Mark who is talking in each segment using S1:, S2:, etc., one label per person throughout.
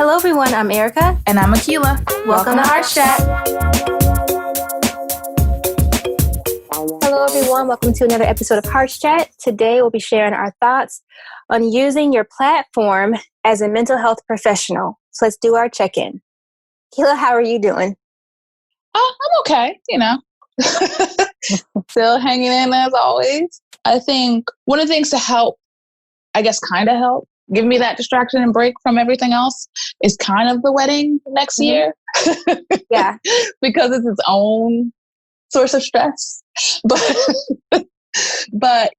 S1: Hello, everyone. I'm Erica.
S2: And I'm Akilah.
S1: Welcome to HeartsChat. Hello, everyone. Welcome to another episode of HeartsChat. Today, we'll be sharing our thoughts on using your platform as a mental health professional. So let's do our check-in. Akilah, how are you doing?
S2: Oh, I'm okay. Still hanging in as always. I think one of the things to help, kind of help, give me that distraction and break from everything else is kind of the wedding next year.
S1: Yeah.
S2: Because it's its own source of stress. But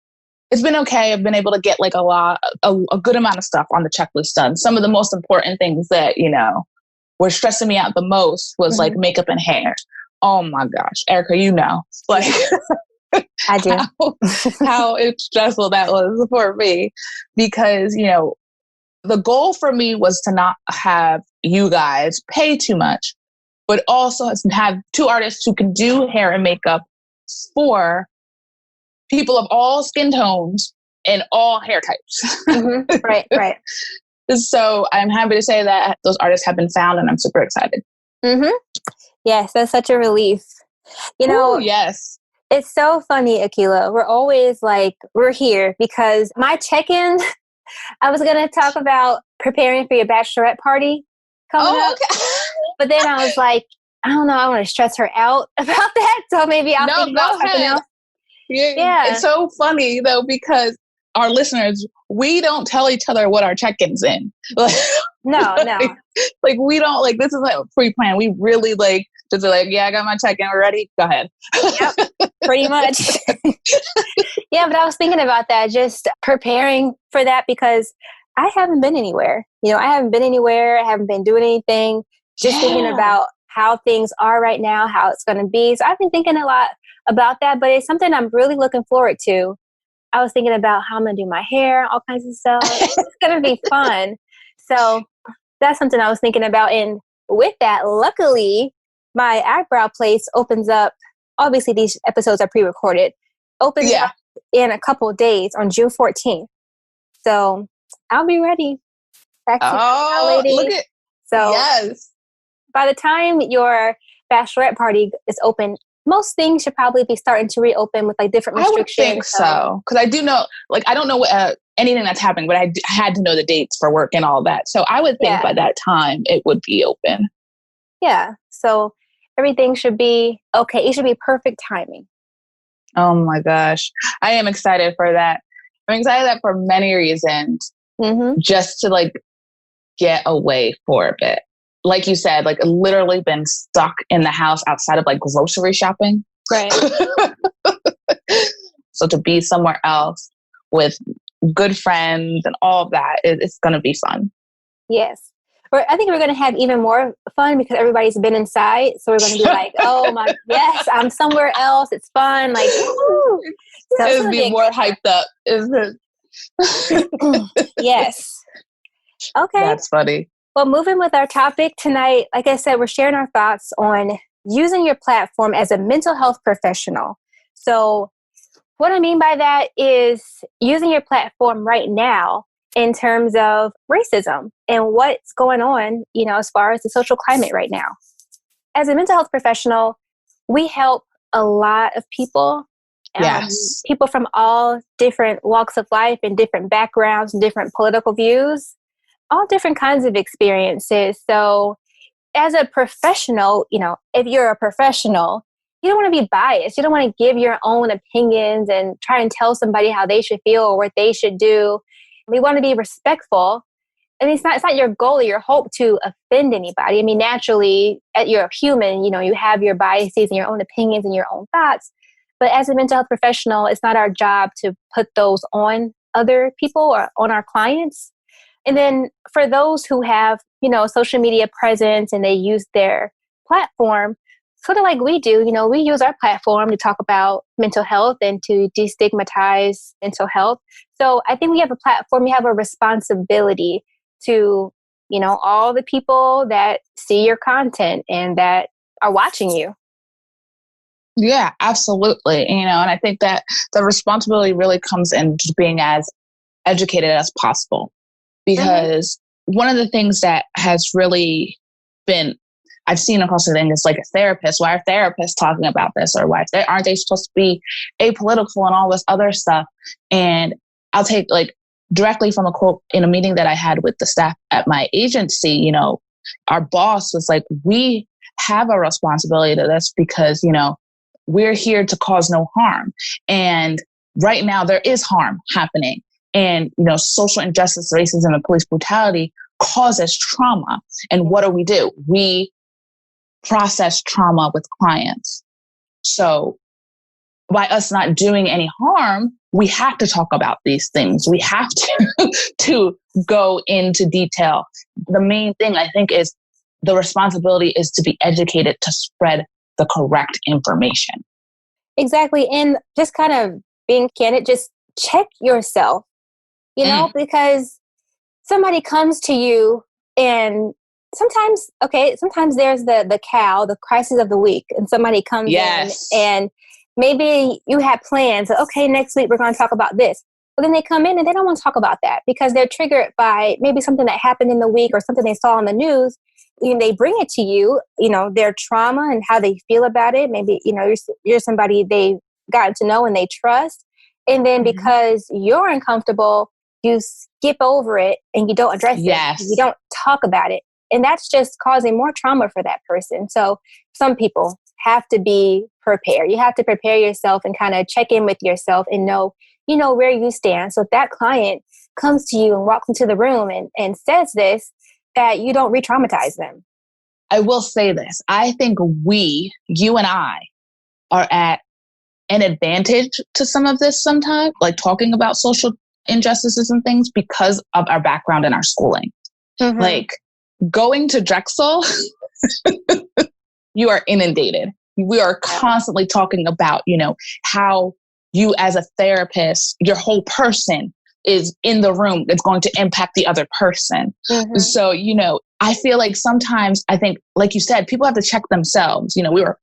S2: it's been okay. I've been able to get like a good amount of stuff on the checklist done. Some of the most important things that, were stressing me out the most was like makeup and hair. Oh my gosh, Erica,
S1: I do.
S2: how it's stressful that was for me because, the goal for me was to not have you guys pay too much, but also have two artists who can do hair and makeup for people of all skin tones and all hair types.
S1: Right.
S2: So I'm happy to say that those artists have been found and I'm super excited.
S1: Yes, that's such a relief.
S2: Yes.
S1: It's so funny, Akilah. We're always like, we're here because my check-in, I was going to talk about preparing for your bachelorette party coming up. Okay. But then I was like, I don't know, I want to stress her out about that. So maybe I'll think about something else.
S2: Yeah. It's so funny though, because our listeners, we don't tell each other what our check-in's in.
S1: No.
S2: Like we don't this is like pre-planned. We really just yeah, I got my check-in. We're ready. Go ahead.
S1: Yep, pretty much. Yeah, but I was thinking about that, just preparing for that because I haven't been anywhere. I haven't been anywhere. I haven't been doing anything. Just thinking about how things are right now, how it's going to be. So I've been thinking a lot about that, but it's something I'm really looking forward to. I was thinking about how I'm going to do my hair, all kinds of stuff. It's going to be fun. So that's something I was thinking about. And with that, luckily, my eyebrow place opens up. Obviously, these episodes are pre-recorded. Opens up in a couple of days on June 14th. So I'll be ready. Back to lady.
S2: Look at yes.
S1: By the time your bachelorette party is open, most things should probably be starting to reopen with different restrictions.
S2: I would think so. Because I do know, I don't know anything that's happening, but I had to know the dates for work and all that. So I would think by that time it would be open.
S1: Yeah. So everything should be okay. It should be perfect timing.
S2: Oh my gosh. I am excited for that. I'm excited that for many reasons, just to get away for a bit. Like you said, literally been stuck in the house outside of grocery shopping.
S1: Right.
S2: So to be somewhere else with good friends and all of that, it's going to be fun.
S1: Yes. I think we're going to have even more fun because everybody's been inside. So we're going to be oh my, yes, I'm somewhere else. It's fun. Woo. So
S2: it would be more hyped up, isn't
S1: it? Yes. Okay.
S2: That's funny.
S1: Well, moving with our topic tonight, like I said, we're sharing our thoughts on using your platform as a mental health professional. So what I mean by that is using your platform right now in terms of racism and what's going on, as far as the social climate right now. As a mental health professional, we help a lot of people. People from all different walks of life and different backgrounds and different political views, all different kinds of experiences. So as a professional, if you're a professional, you don't want to be biased. You don't want to give your own opinions and try and tell somebody how they should feel or what they should do. We want to be respectful. And it's not your goal or your hope to offend anybody. I mean, naturally, you're a human, you have your biases and your own opinions and your own thoughts. But as a mental health professional, it's not our job to put those on other people or on our clients. And then for those who have, social media presence and they use their platform, sort of like we do, we use our platform to talk about mental health and to destigmatize mental health. So I think we have a platform, we have a responsibility to, all the people that see your content and that are watching you.
S2: Yeah, absolutely. And I think that the responsibility really comes in just being as educated as possible because one of the things that has really been, I've seen across the thing is like a therapist. Why are therapists talking about this? Or why aren't they supposed to be apolitical and all this other stuff? And I'll take like directly from a quote in a meeting that I had with the staff at my agency. You know, our boss was like, we have a responsibility to this because, you know, we're here to cause no harm. And right now there is harm happening. And, you know, social injustice, racism, and police brutality causes trauma. And what do? We process trauma with clients. So by us not doing any harm, we have to talk about these things. We have to go into detail. The main thing I think is the responsibility is to be educated to spread the correct information.
S1: Exactly. And just kind of being candid, just check yourself, you know, because somebody comes to you and sometimes there's the crisis of the week, and somebody comes in and maybe you have plans. Okay, next week we're going to talk about this. But then they come in and they don't want to talk about that because they're triggered by maybe something that happened in the week or something they saw on the news. And they bring it to you, you know, their trauma and how they feel about it. Maybe, you know, you're somebody they've gotten to know and they trust. And then because you're uncomfortable, you skip over it and you don't address it. You don't talk about it. And that's just causing more trauma for that person. So some people have to be prepared. You have to prepare yourself and kind of check in with yourself and know, you know, where you stand. So if that client comes to you and walks into the room and says this, that you don't re-traumatize them.
S2: I will say this. I think you and I, are at an advantage to some of this sometimes, like talking about social injustices and things because of our background and our schooling. Like going to Drexel, you are inundated. We are constantly talking about, you know, how you as a therapist, your whole person is in the room. It's going to impact the other person. So, you know, I feel like sometimes I think, like you said, people have to check themselves. You know, we were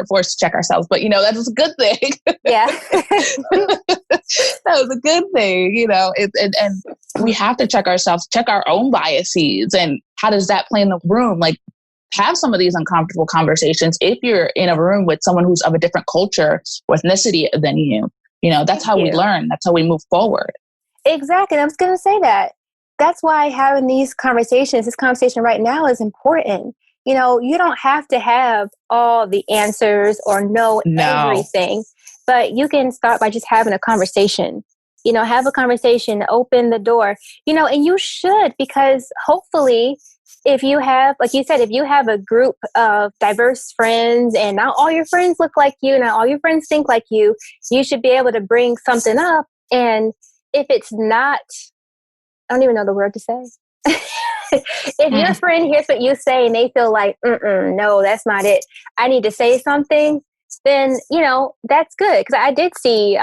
S2: forced to check ourselves, but you know, that was a good thing.
S1: Yeah.
S2: That was a good thing, you know, and we have to check ourselves, check our own biases, and how does that play in the room? Like, have some of these uncomfortable conversations if you're in a room with someone who's of a different culture or ethnicity than you. You know, that's how we learn. That's how we move forward.
S1: Exactly. I was going to say that. That's why having this conversation right now is important. You know, you don't have to have all the answers or know everything, but you can start by just having a conversation. You know, have a conversation, open the door, you know, and you should, because hopefully if you have, like you said, if you have a group of diverse friends and not all your friends look like you, not all your friends think like you should be able to bring something up. And if it's not, I don't even know the word to say. If your friend hears what you say and they feel like, no, that's not it, I need to say something, then, you know, that's good. Because I did see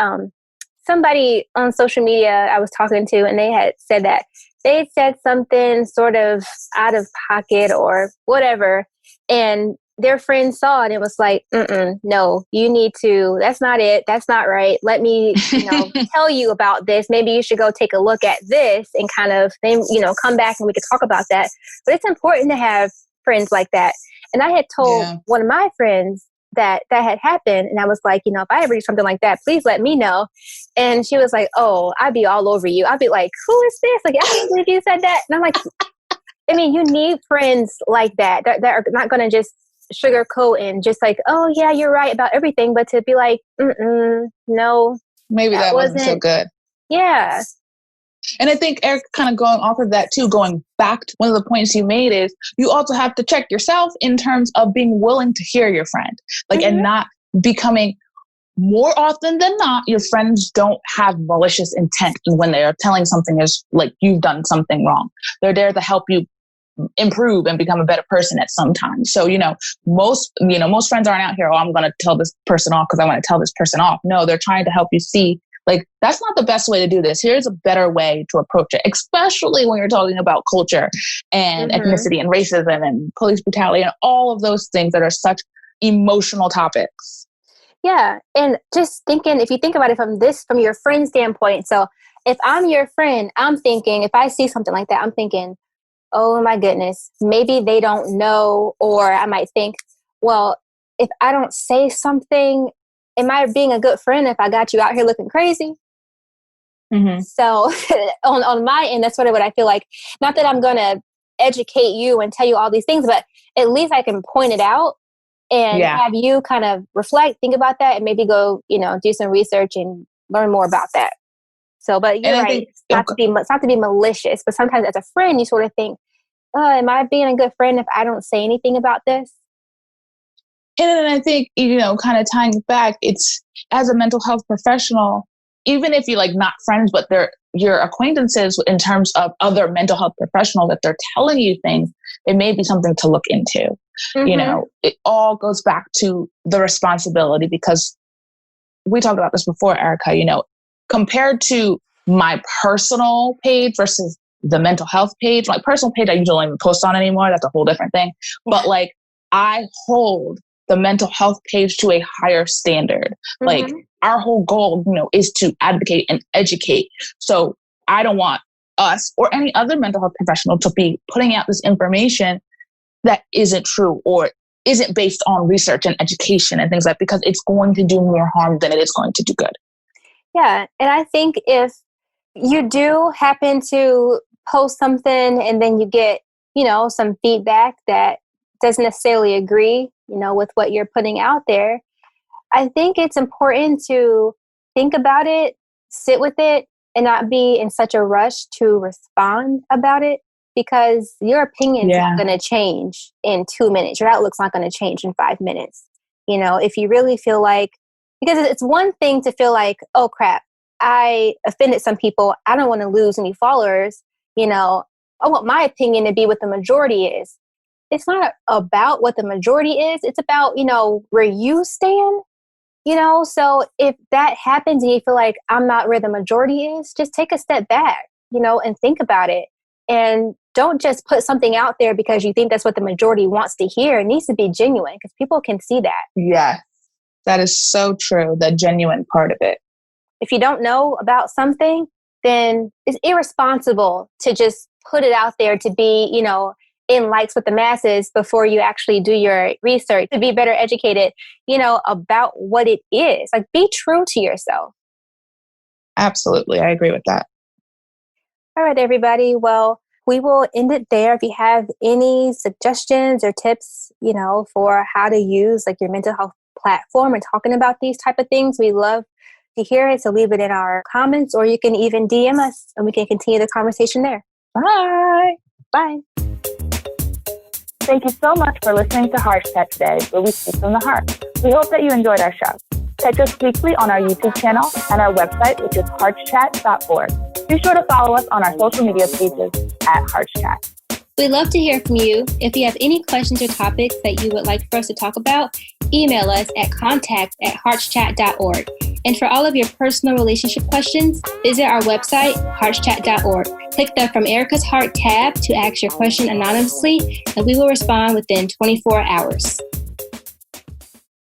S1: somebody on social media I was talking to, and they had said that they had said something sort of out of pocket or whatever. And their friend saw it and it was like, no, you need to, that's not it. That's not right. Let me, you know, tell you about this. Maybe you should go take a look at this and kind of, then, you know, come back and we could talk about that. But it's important to have friends like that. And I had told one of my friends that had happened. And I was like, you know, if I ever do something like that, please let me know. And she was like, oh, I'd be all over you. I'd be like, who is this? Like, I can't believe you said that. And I'm like, I mean, you need friends like that are not going to just sugarcoat and just like, oh yeah, you're right about everything, but to be like, no,
S2: maybe that wasn't so good.
S1: Yeah.
S2: And I think, Eric, kind of going off of that too, going back to one of the points you made is you also have to check yourself in terms of being willing to hear your friend, like, and not becoming, more often than not, your friends don't have malicious intent when they are telling something is like you've done something wrong. They're there to help you improve and become a better person at some time. So, most friends aren't out here, oh, I'm going to tell this person off because I want to tell this person off. No, they're trying to help you see, like, that's not the best way to do this. Here's a better way to approach it, especially when you're talking about culture and ethnicity and racism and police brutality and all of those things that are such emotional topics.
S1: Yeah. And just thinking, if you think about it from your friend standpoint, so if I'm your friend, I'm thinking, if I see something like that, I'm thinking, oh my goodness, maybe they don't know, or I might think, well, if I don't say something, am I being a good friend if I got you out here looking crazy?
S2: Mm-hmm.
S1: So on my end, that's what I feel like. Not that I'm going to educate you and tell you all these things, but at least I can point it out and have you kind of reflect, think about that, and maybe go, do some research and learn more about that. So, but you're right. It's not to be malicious, but sometimes as a friend, you sort of think, am I being a good friend if I don't say anything about this?
S2: And then I think, kind of tying it back, it's as a mental health professional, even if you're like not friends, but they're your acquaintances in terms of other mental health professionals that they're telling you things, it may be something to look into.
S1: Mm-hmm.
S2: It all goes back to the responsibility, because we talked about this before, Erica, compared to my personal page versus the mental health page, my personal page, I usually don't even post on anymore. That's a whole different thing. Yeah. But like, I hold the mental health page to a higher standard. Mm-hmm. Like, our whole goal, is to advocate and educate. So I don't want us or any other mental health professional to be putting out this information that isn't true or isn't based on research and education and things like that, because it's going to do more harm than it is going to do good.
S1: Yeah. And I think if you do happen to post something and then you get, some feedback that doesn't necessarily agree, with what you're putting out there, I think it's important to think about it, sit with it, and not be in such a rush to respond about it, because your opinion's not going to change in 2 minutes. Your outlook's not going to change in 5 minutes. If you really feel like, because it's one thing to feel like, oh crap, I offended some people, I don't want to lose any followers, I want my opinion to be what the majority is. It's not about what the majority is. It's about, where you stand. So if that happens and you feel like I'm not where the majority is, just take a step back, and think about it. And don't just put something out there because you think that's what the majority wants to hear. It needs to be genuine, because people can see that.
S2: Yeah, that is so true. The genuine part of it.
S1: If you don't know about something, then it's irresponsible to just put it out there to be, in likes with the masses before you actually do your research to be better educated, about what it is. Like, be true to yourself.
S2: Absolutely. I agree with that.
S1: All right, everybody. Well, we will end it there. If you have any suggestions or tips, for how to use like your mental health platform and talking about these type of things, we love to hear it. So leave it in our comments, or you can even DM us and we can continue the conversation there.
S2: Bye.
S1: Bye.
S3: Thank you so much for listening to HeartsChat today, where we speak from the heart. We hope that you enjoyed our show. Catch us weekly on our YouTube channel and our website, which is HeartsChat.org. Be sure to follow us on our social media pages at HeartsChat.
S1: We'd love to hear from you. If you have any questions or topics that you would like for us to talk about, email us at contact@heartschat.org. And for all of your personal relationship questions, visit our website, heartschat.org. Click the From Erica's Heart tab to ask your question anonymously, and we will respond within 24 hours.